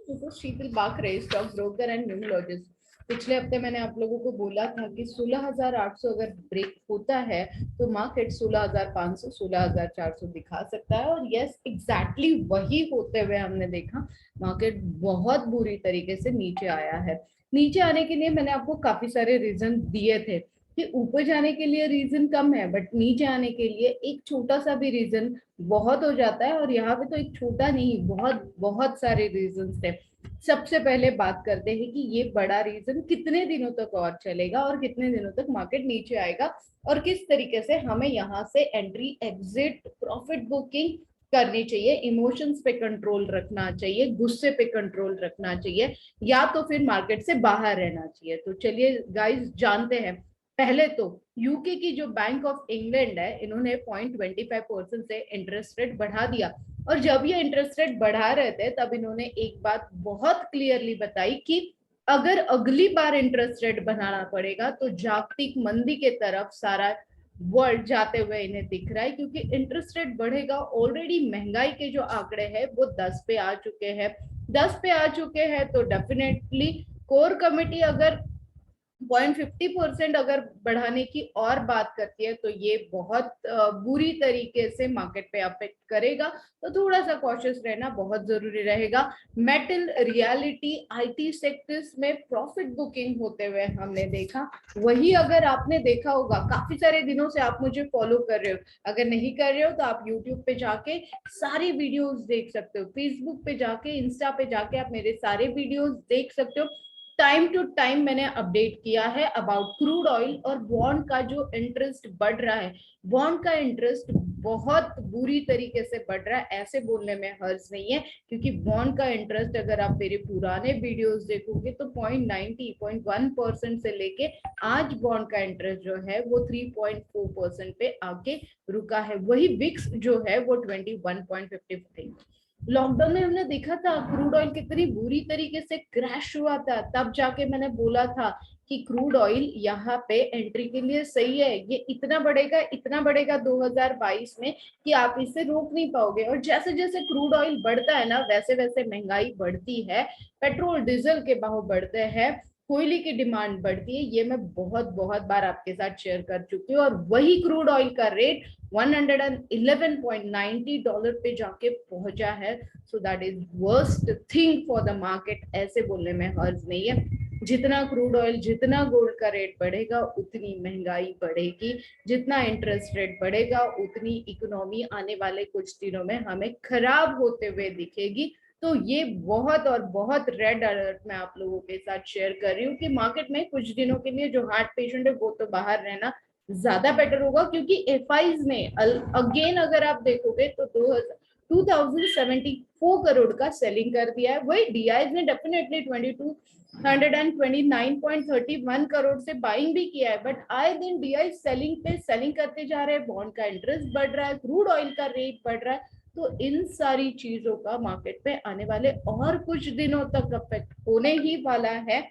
तो Sheetal Bakre, stock broker and numerologist. पिछले हफ्ते मैंने आप लोगों को बोला था कि 16,800 अगर ब्रेक होता है तो मार्केट 16,500 16,400 दिखा सकता है। और यस, एग्जैक्टली वही होते हुए हमने देखा। मार्केट बहुत बुरी तरीके से नीचे आया है। नीचे आने के लिए मैंने आपको काफी सारे रीजन दिए थे कि ऊपर जाने के लिए रीजन कम है, बट नीचे आने के लिए एक छोटा सा भी रीजन बहुत हो जाता है। और यहाँ पे तो एक छोटा नहीं, बहुत बहुत सारे रीजन थे। सबसे पहले बात करते हैं कि ये बड़ा रीजन कितने दिनों तक और चलेगा और कितने दिनों तक मार्केट नीचे आएगा और किस तरीके से हमें यहाँ से एंट्री, एग्जिट, प्रॉफिट बुकिंग करनी चाहिए। इमोशंस पे कंट्रोल रखना चाहिए, गुस्से पे कंट्रोल रखना चाहिए, या तो फिर मार्केट से बाहर रहना चाहिए। तो चलिए गाइस जानते हैं। पहले तो यूके की जो बैंक ऑफ इंग्लैंड है, इन्होंने 0.25% से इंटरेस्ट रेट बढ़ा दिया। और जब ये इंटरेस्ट रेट बढ़ा रहे थे तब इन्होंने एक बात बहुत क्लियरली बताई कि अगर अगली बार इंटरेस्ट रेट बढ़ाना पड़ेगा तो जागतिक मंदी के तरफ सारा वर्ल्ड जाते हुए इन्हें दिख रहा है, क्योंकि इंटरेस्ट रेट बढ़ेगा। ऑलरेडी महंगाई के जो आंकड़े हैं वो 10 पे आ चुके हैं। 10 पे आ चुके हैं तो डेफिनेटली कोर कमेटी अगर 0.50% अगर बढ़ाने की और बात करती है तो ये बहुत बुरी तरीके से मार्केट पे अफेक्ट करेगा। तो थोड़ा सा कॉशियस रहना बहुत जरूरी रहेगा। मेटल, रियलिटी, आईटी सेक्टर्स में प्रॉफिट बुकिंग होते हुए हमने देखा। वही अगर आपने देखा होगा, काफी सारे दिनों से आप मुझे फॉलो कर रहे हो, अगर नहीं कर रहे हो तो आप यूट्यूब पे जाके सारी वीडियोस देख सकते हो, फेसबुक पे जाके, इंस्टा पे जाके आप मेरे सारे वीडियोस देख सकते हो। टाइम टू टाइम मैंने अपडेट किया है अबाउट क्रूड ऑयल और बॉन्ड का जो इंटरेस्ट बढ़ रहा है। बॉन्ड का इंटरेस्ट बहुत बुरी तरीके से बढ़ रहा है, ऐसे बोलने में हर्ज नहीं है, क्योंकि बॉन्ड का इंटरेस्ट अगर आप मेरे पुराने वीडियोस देखोगे तो 0.90 से लेके आज बॉन्ड का इंटरेस्ट जो है वो 3.4% पे आके रुका है। वही विक्स जो है वो 21.55। लॉकडाउन में हमने देखा था क्रूड ऑयल कितनी बुरी तरीके से क्रैश हुआ था, तब जाके मैंने बोला था कि क्रूड ऑयल यहाँ पे एंट्री के लिए सही है। ये इतना बढ़ेगा 2022 में कि आप इसे रोक नहीं पाओगे। और जैसे जैसे क्रूड ऑयल बढ़ता है ना, वैसे वैसे महंगाई बढ़ती है, पेट्रोल डीजल के भाव बढ़ते हैं, कोयले की डिमांड बढ़ती है। ये मैं बहुत बहुत बार आपके साथ शेयर कर चुकी हूँ। और वही क्रूड ऑयल का रेट $111.90 पे जाके पहुंचा है। So that is worst thing for the market, ऐसे बोलने में हर्ज नहीं है। जितना क्रूड ऑयल, जितना गोल्ड का रेट बढ़ेगा उतनी महंगाई बढ़ेगी, जितना इंटरेस्ट रेट बढ़ेगा उतनी इकोनॉमी आने वाले कुछ दिनों में हमें खराब होते हुए दिखेगी। तो ये बहुत और बहुत रेड अलर्ट मैं आप लोगों के साथ शेयर कर रही हूँ कि मार्केट में कुछ दिनों के लिए जो हार्ट पेशेंट है वो तो बाहर रहना ज्यादा बेटर होगा, क्योंकि एफआईज ने अगेन अगर आप देखोगे तो 2074 करोड़ का सेलिंग कर दिया है। वही डीआईज ने डेफिनेटली 2229.31 करोड़ से बाइंग भी किया है, बट आए दिन डीआई सेलिंग पे सेलिंग करते जा रहे हैं, बॉन्ड का इंटरेस्ट बढ़ रहा है, क्रूड ऑयल का रेट बढ़ रहा है। तो इन सारी चीजों का मार्केट पे आने वाले और कुछ दिनों तक इफेक्ट होने ही वाला है।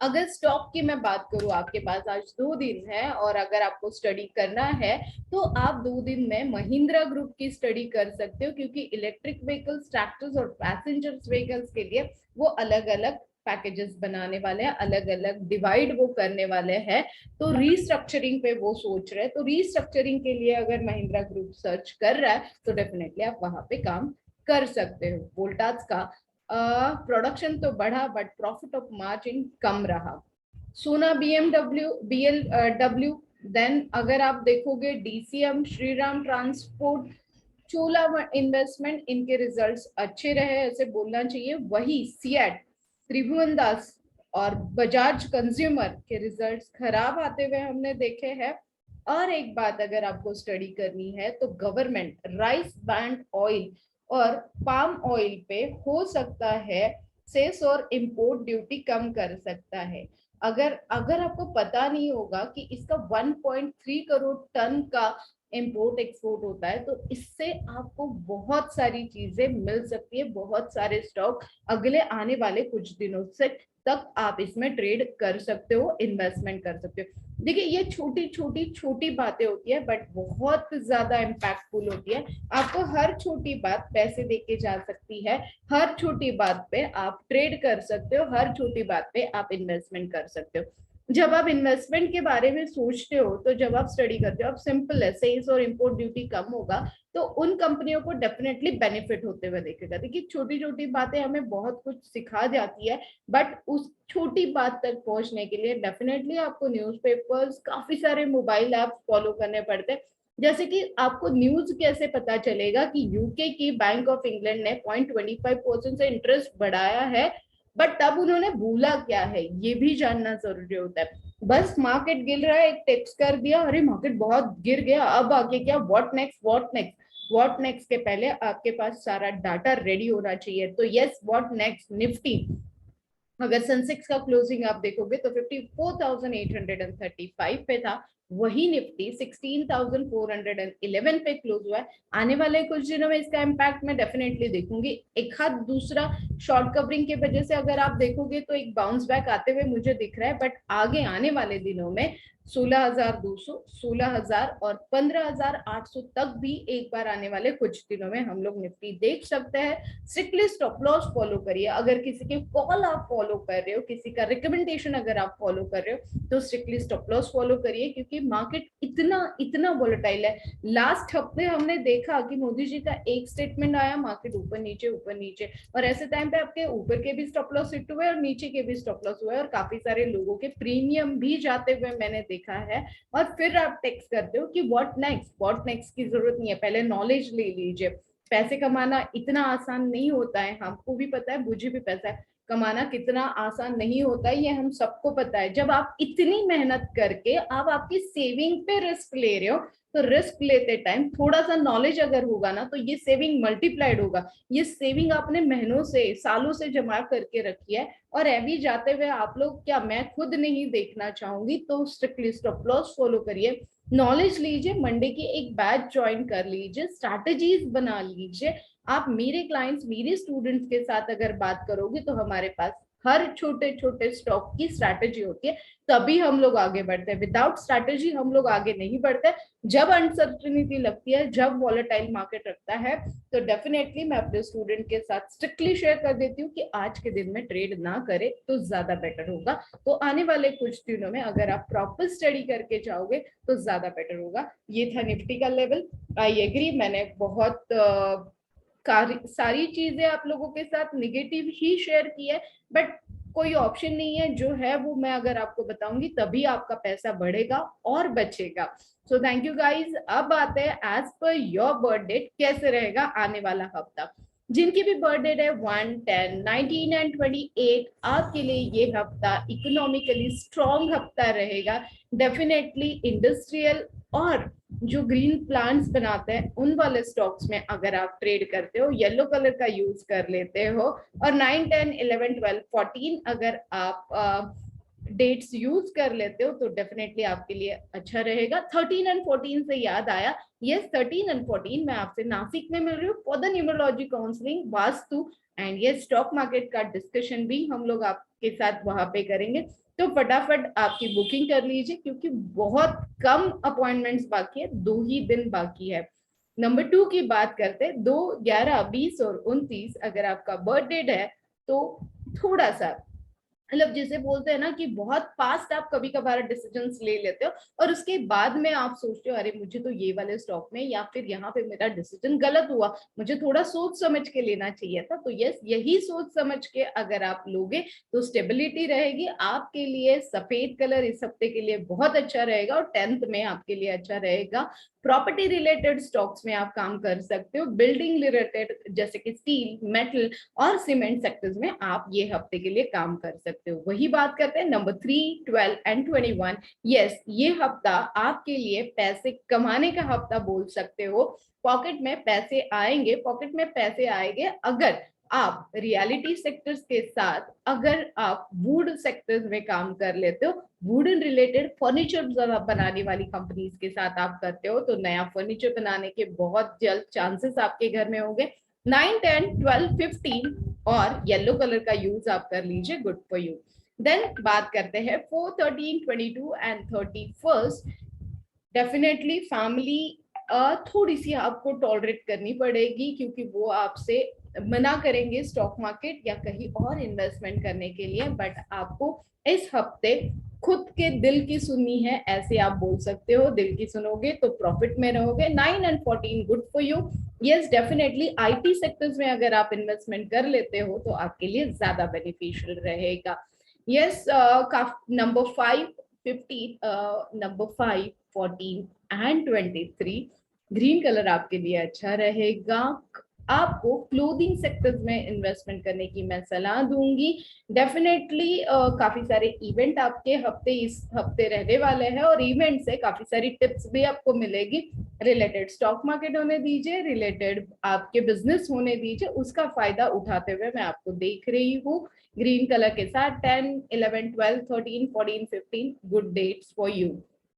अगर स्टॉक की मैं बात करूं, आपके पास आज 2 दिन है और अगर आपको स्टडी करना है तो आप 2 दिन में महिंद्रा ग्रुप की स्टडी कर सकते हो, क्योंकि इलेक्ट्रिक व्हीकल्स, ट्रैक्टर्स और पैसेंजर्स व्हीकल्स के लिए वो अलग अलग पैकेजेस बनाने वाले हैं, अलग अलग डिवाइड वो करने वाले हैं। तो रीस्ट्रक्चरिंग पे वो सोच रहे हैं। तो रीस्ट्रक्चरिंग के लिए अगर महिंद्रा ग्रुप सर्च कर रहा है तो डेफिनेटली आप वहां पे काम कर सकते हो। वोल्टास का प्रोडक्शन तो बढ़ा बट प्रॉफिट ऑफ मार्जिन कम रहा। सोना, बीएमडब्ल्यू, बीएलडब्ल्यू, देन अगर आप देखोगे डीसीएम, श्रीराम ट्रांसपोर्ट, चोला इन्वेस्टमेंट, इनके रिजल्ट्स अच्छे रहे ऐसे बोलना चाहिए। वही सिएट, त्रिभुवनदास और बजाज कंज्यूमर के रिजल्ट्स खराब आते हुए हमने देखे हैं। और एक बात अगर आपको स्टडी करनी है तो गवर्नमेंट राइस ब्रांड ऑयल और पाम ऑयल पे हो सकता है सेस और इंपोर्ट ड्यूटी कम कर सकता है। अगर अगर आपको पता नहीं होगा कि इसका 1.3 करोड़ टन का इंपोर्ट एक्सपोर्ट होता है, तो इससे आपको बहुत सारी चीजें मिल सकती है, बहुत सारे स्टॉक अगले आने वाले कुछ दिनों से तक आप इसमें ट्रेड कर सकते हो, इन्वेस्टमेंट कर सकते हो। देखिए ये छोटी छोटी छोटी बातें होती है बट बहुत ज्यादा इम्पैक्टफुल होती है। आपको हर छोटी बात पैसे देके जा सकती है, हर छोटी बात पे आप ट्रेड कर सकते हो, हर छोटी बात पे आप इन्वेस्टमेंट कर सकते हो। जब आप इन्वेस्टमेंट के बारे में सोचते हो तो जब आप स्टडी करते हो, आप सिंपल है, सेल्स और इंपोर्ट ड्यूटी कम होगा तो उन कंपनियों को डेफिनेटली बेनिफिट होते हुए देखेगा। देखिए छोटी छोटी बातें हमें बहुत कुछ सिखा जाती है बट उस छोटी बात तक पहुंचने के लिए डेफिनेटली आपको न्यूज़पेपर्स, काफी सारे मोबाइल ऐप फॉलो करने पड़ते हैं। जैसे कि आपको न्यूज कैसे पता चलेगा कि यूके की बैंक ऑफ इंग्लैंड ने 0.25% से इंटरेस्ट बढ़ाया है, बट तब उन्होंने भूला क्या है ये भी जानना जरूरी होता है। बस मार्केट गिर रहा है, एक टेक्स्ट कर दिया, अरे मार्केट बहुत गिर गया, अब आगे क्या, what next, what next. What next के पहले आपके पास सारा डाटा रेडी होना चाहिए। तो यस, व्हाट नेक्स्ट, निफ्टी, अगर सेंसेक्स का क्लोजिंग आप देखोगे तो 54,835 पे था, वही निफ्टी 16,411 पे क्लोज हुआ है। आने वाले कुछ दिनों में इसका इम्पैक्ट मैं डेफिनेटली देखूंगी। एक हाथ दूसरा शॉर्ट कवरिंग की वजह से अगर आप देखोगे तो एक बाउंस बैक आते हुए मुझे दिख रहा है, बट आगे आने वाले दिनों में 16,200, 16,000 और 15,800 तक भी एक बार आने वाले कुछ दिनों में हम लोग निफ्टी देख सकते हैं। स्ट्रिक्टली स्टॉप लॉस फॉलो करिए। अगर किसी के कॉल आप फॉलो कर रहे हो, किसी का रिकमेंडेशन अगर आप फॉलो कर रहे हो तो स्ट्रिक्टली स्टॉप लॉस फॉलो करिए, क्योंकि मार्केट इतना इतना वोलेटाइल है। लास्ट हफ्ते हमने देखा कि मोदी जी का एक स्टेटमेंट आया, मार्केट ऊपर नीचे, और ऐसे टाइम पे आपके ऊपर के भी स्टॉप लॉस हिट हुए और नीचे के भी स्टॉप लॉस हुए और काफी सारे लोगों के प्रीमियम भी जाते हुए मैंने देखा है। और फिर आप टेक्स्ट करते हो कि व्हाट नेक्स्ट, व्हाट नेक्स्ट की जरूरत नहीं है, पहले नॉलेज ले लीजिए। पैसे कमाना इतना आसान नहीं होता है, हमको भी पता है, मुझे भी पैसा कमाना कितना आसान नहीं होता है, ये हम सबको पता है। जब आप इतनी मेहनत करके आप आपकी सेविंग पे रिस्क ले रहे हो, तो रिस्क लेते टाइम थोड़ा सा नॉलेज अगर होगा ना तो ये सेविंग मल्टीप्लाइड होगा। ये सेविंग आपने महीनों से, सालों से जमा करके रखी है, और अभी जाते हुए आप लोग, क्या मैं खुद नहीं देखना चाहूंगी, तो स्ट्रिक्टली स्टॉप लॉस फॉलो करिए, नॉलेज लीजिए, मंडे की एक बैच ज्वाइन कर लीजिए, स्ट्रैटेजीज बना लीजिए। आप मेरे क्लाइंट्स, मेरे स्टूडेंट्स के साथ अगर बात करोगे तो हमारे पास हर छोटे छोटे स्टॉक की स्ट्रैटेजी होती है, तभी हम लोग आगे बढ़ते हैं। विदाउट स्ट्रैटेजी हम लोग आगे नहीं बढ़ते। जब अनसर्टेनिटी लगती है, जब वॉलेटाइल मार्केट रखता है, तो डेफिनेटली मैं अपने स्टूडेंट के साथ स्ट्रिक्टली शेयर कर देती हूँ कि आज के दिन में ट्रेड ना करे तो ज्यादा बेटर होगा। तो आने वाले कुछ दिनों में अगर आप प्रॉपर स्टडी करके जाओगे तो ज्यादा बेटर होगा। ये था निफ्टी का लेवल। आई एग्री, मैंने बहुत सारी चीजें आप लोगों के साथ निगेटिव ही शेयर की है, बट कोई ऑप्शन नहीं है, जो है वो मैं अगर आपको बताऊंगी तभी आपका पैसा बढ़ेगा और बचेगा। So thank you guys. अब आते हैं as per your birth date कैसे रहेगा आने वाला हफ्ता। जिनकी भी बर्थ डेट है 1, 10, 19 एंड 28, आपके लिए ये हफ्ता इकोनॉमिकली स्ट्रॉन्ग हफ्ता रहेगा। डेफिनेटली इंडस्ट्रियल और जो ग्रीन प्लांट्स बनाते हैं उन वाले स्टॉक्स में अगर आप ट्रेड करते हो, येलो कलर का यूज कर लेते हो, और 9, 10, 11, 12, 14 अगर आप डेट्स यूज कर लेते हो तो डेफिनेटली आपके लिए अच्छा रहेगा। 13 एंड 14 से याद आया, यस 13 एंड 14 मैं आपसे नासिक में मिल रही हूँ for the numerology counselling, vastu and ये स्टॉक मार्केट का डिस्कशन भी हम लोग आपके साथ वहां पे करेंगे। तो फटाफट आपकी बुकिंग कर लीजिए, क्योंकि बहुत कम अपॉइंटमेंट्स बाकी है, 2 ही दिन बाकी है। नंबर 2 की बात करते हैं, 2, 11, 20 और 29 अगर आपका बर्थडे है तो थोड़ा सा, मतलब जिसे बोलते हैं ना कि बहुत फास्ट आप कभी कभार डिसीजंस ले लेते हो और उसके बाद में आप सोचते हो अरे मुझे तो ये वाले स्टॉक में या फिर यहाँ पे मेरा डिसीजन गलत हुआ, मुझे थोड़ा सोच समझ के लेना चाहिए था। तो यस, यही सोच समझ के अगर आप लोगे तो स्टेबिलिटी रहेगी आपके लिए। सफेद कलर इस हफ्ते के लिए बहुत अच्छा रहेगा और 10th में आपके लिए अच्छा रहेगा। प्रॉपर्टी रिलेटेड स्टॉक्स में आप काम कर सकते हो, बिल्डिंग रिलेटेड जैसे कि स्टील, मेटल और सीमेंट सेक्टर्स में आप ये हफ्ते के लिए काम कर सकते हो। वही बात करते हैं नंबर 3, 12 एंड 21। यस, ये हफ्ता आपके लिए पैसे कमाने का हफ्ता बोल सकते हो। पॉकेट में पैसे आएंगे, पॉकेट में पैसे आएंगे अगर आप रियलिटी सेक्टर्स के साथ, अगर आप वुड सेक्टर्स में काम कर लेते हो, वुडन रिलेटेड फर्नीचर बनाने वाली कंपनीज के साथ आप करते हो, तो नया फर्नीचर बनाने के बहुत जल्द चांसेस आपके घर में होंगे। 9, 10, 12, 15 और येलो कलर का यूज आप कर लीजिए, गुड फॉर यू। देन बात करते हैं 4, 13, 22 एंड 31st। डेफिनेटली फैमिली थोड़ी सी आपको टॉलरेट करनी पड़ेगी, क्योंकि वो आपसे मना करेंगे स्टॉक मार्केट या कहीं और इन्वेस्टमेंट करने के लिए, बट आपको इस हफ्ते खुद के दिल की सुननी है, ऐसे आप बोल सकते हो। दिल की सुनोगे तो प्रॉफिट में रहोगे। 9 and 14 good for you. Yes definitely IT sectors में अगर आप इन्वेस्टमेंट कर लेते हो तो आपके लिए ज्यादा बेनिफिशियल रहेगा। Yes number 5, 15, number 5, 14 and 23 green colour आपके लिए अच्छा रहेगा। आपको क्लोथिंग सेक्टर्स में इन्वेस्टमेंट करने की मैं सलाह दूंगी। डेफिनेटली काफी सारे इवेंट आपके इस हफ्ते रहने वाले हैं, और इवेंट से काफी सारी टिप्स भी आपको मिलेगी। रिलेटेड स्टॉक मार्केट होने दीजिए, रिलेटेड आपके बिजनेस होने दीजिए, उसका फायदा उठाते हुए मैं आपको देख रही हूँ। ग्रीन कलर के साथ 10, 11, 12, 13, 14, 15 good dates for you.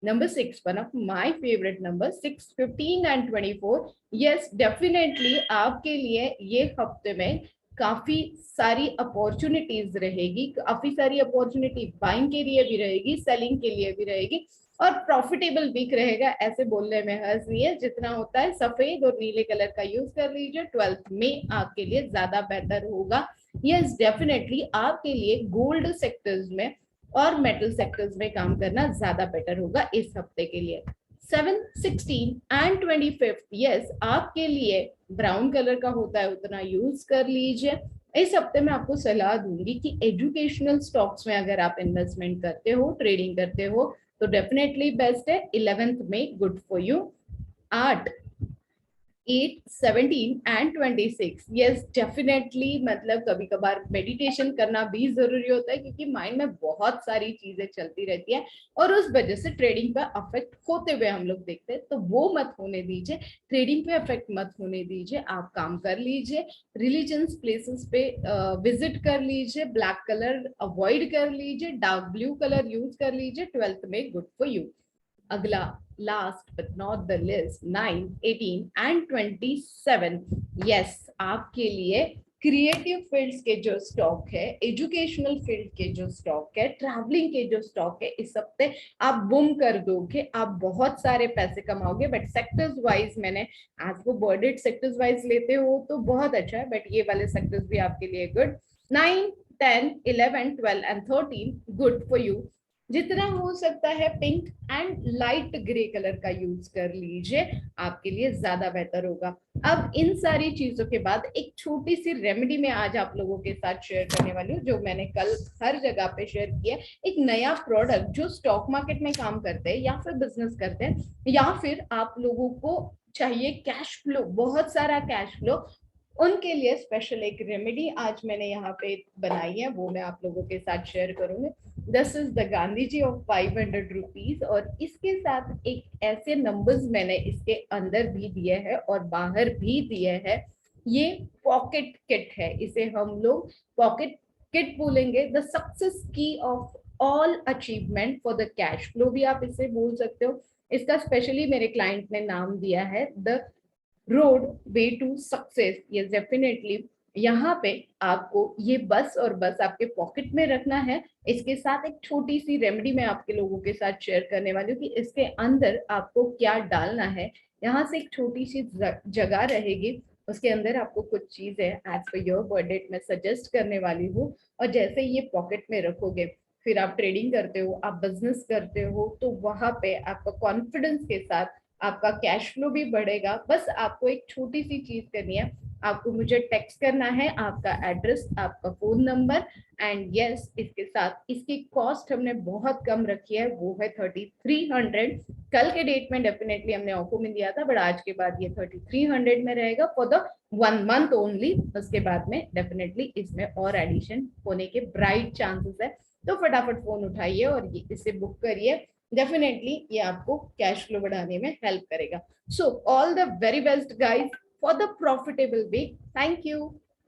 Number 6, one of my favorite numbers, 6, 15 and 24. Yes, definitely आपके लिए ये हफ्ते में काफी सारी अपॉर्चुनिटीज रहेगी, काफी सारी अपॉर्चुनिटी बाइंग के लिए भी रहेगी, सेलिंग के लिए भी रहेगी, और प्रॉफिटेबल वीक रहेगा। ऐसे बोलने में हर्ज नहीं है, जितना होता है सफेद और नीले कलर का यूज कर लीजिए, 12th में आपके लिए ज्यादा बेहतर होगा। यस डेफिनेटली आपके लिए गोल्ड सेक्टर्स में और मेटल सेक्टर्स में काम करना ज्यादा बेटर होगा इस हफ्ते के लिए। 7, 16 एंड 25, यस आपके लिए ब्राउन कलर का होता है, उतना यूज कर लीजिए। इस हफ्ते में आपको सलाह दूंगी कि एजुकेशनल स्टॉक्स में अगर आप इन्वेस्टमेंट करते हो, ट्रेडिंग करते हो, तो डेफिनेटली बेस्ट है। 11th में good for you. 8, 8, 17 and 26, yes definitely मतलब कभी कभार मेडिटेशन करना भी जरूरी होता है, क्योंकि माइंड में बहुत सारी चीजें चलती रहती है और उस वजह से ट्रेडिंग पर अफेक्ट होते हुए हम लोग देखते हैं, तो वो मत होने दीजिए। ट्रेडिंग पे अफेक्ट मत होने दीजिए, आप काम कर लीजिए, रिलीजियंस प्लेसेस पे विजिट कर लीजिए, ब्लैक कलर अवॉइड कर लीजिए, डार्क ब्लू कलर यूज कर लीजिए। 12th में गुड फॉर यू। अगला last but not the list, 9, 18 and 27, yes आपके लिए क्रिएटिव फील्ड्स के जो स्टॉक है, एजुकेशनल फील्ड के जो स्टॉक है, ट्रैवलिंग के जो स्टॉक है, इस हफ्ते आप बुम कर दोगे, आप बहुत सारे पैसे कमाओगे। बट सेक्टर्स वाइज मैंने आपको बर्डेड सेक्टर्स वाइज लेते हो तो बहुत अच्छा है, बट ये वाले सेक्टर्स भी आपके लिए good. 9, 10, 11, 12 and 13 good for you. जितना हो सकता है pink and light grey colour का यूज कर लीजिए, आपके लिए ज्यादा बेहतर होगा। अब इन सारी चीजों के बाद एक छोटी सी रेमेडी मैं आज आप लोगों के साथ शेयर करने वाली हूँ, जो मैंने कल हर जगह पे शेयर किया। एक नया प्रोडक्ट जो स्टॉक मार्केट में काम करते हैं या फिर बिजनेस करते हैं, या फिर आप लोगों को चाहिए कैश फ्लो, बहुत सारा कैश फ्लो, उनके लिए स्पेशल एक रेमेडी आज मैंने यहाँ पे बनाई है, वो मैं आप लोगों के साथ शेयर करूंगी। This is the Gandhi ji of 500 rupees, और इसके साथ एक ऐसे नंबर्स मैंने इसके अंदर भी दिए हैं और बाहर भी दिए हैं। ये पॉकेट किट है, इसे हम लोग पॉकेट किट बोलेंगे। द सक्सेस की of all achievement for the cash flow भी आप इसे बोल सकते हो। इसका स्पेशली मेरे क्लाइंट ने नाम दिया है the road way to success. ये डेफिनेटली यहाँ पे आपको ये बस और बस आपके पॉकेट में रखना है। इसके साथ एक छोटी सी रेमेडी मैं आपके लोगों के साथ शेयर करने वाली हूँ कि इसके अंदर आपको क्या डालना है। यहाँ से एक छोटी सी जगह रहेगी, उसके अंदर आपको कुछ चीजें एज पर योर बर्थडे मैं सजेस्ट करने वाली हूँ, और जैसे ये पॉकेट में रखोगे, फिर आप ट्रेडिंग करते हो, आप बिजनेस करते हो, तो वहां पे आपका कॉन्फिडेंस के साथ आपका कैश फ्लो भी बढ़ेगा। बस आपको एक छोटी सी चीज करनी है, आपको मुझे टेक्स्ट करना है आपका एड्रेस, आपका फोन नंबर, एंड यस इसके साथ इसकी कॉस्ट हमने बहुत कम रखी है, वो है 3300। कल के डेट में डेफिनेटली हमने ऑफर में दिया था, बट आज के बाद ये 3300 में रहेगा फॉर द 1 मंथ ओनली। उसके बाद में डेफिनेटली इसमें और एडिशन होने के ब्राइट चांसेस है, तो फटाफट फोन उठाइए और ये इसे बुक करिए। डेफिनेटली ये आपको कैश फ्लो बढ़ाने में हेल्प करेगा। So all the very best guys for the profitable week. Thank you.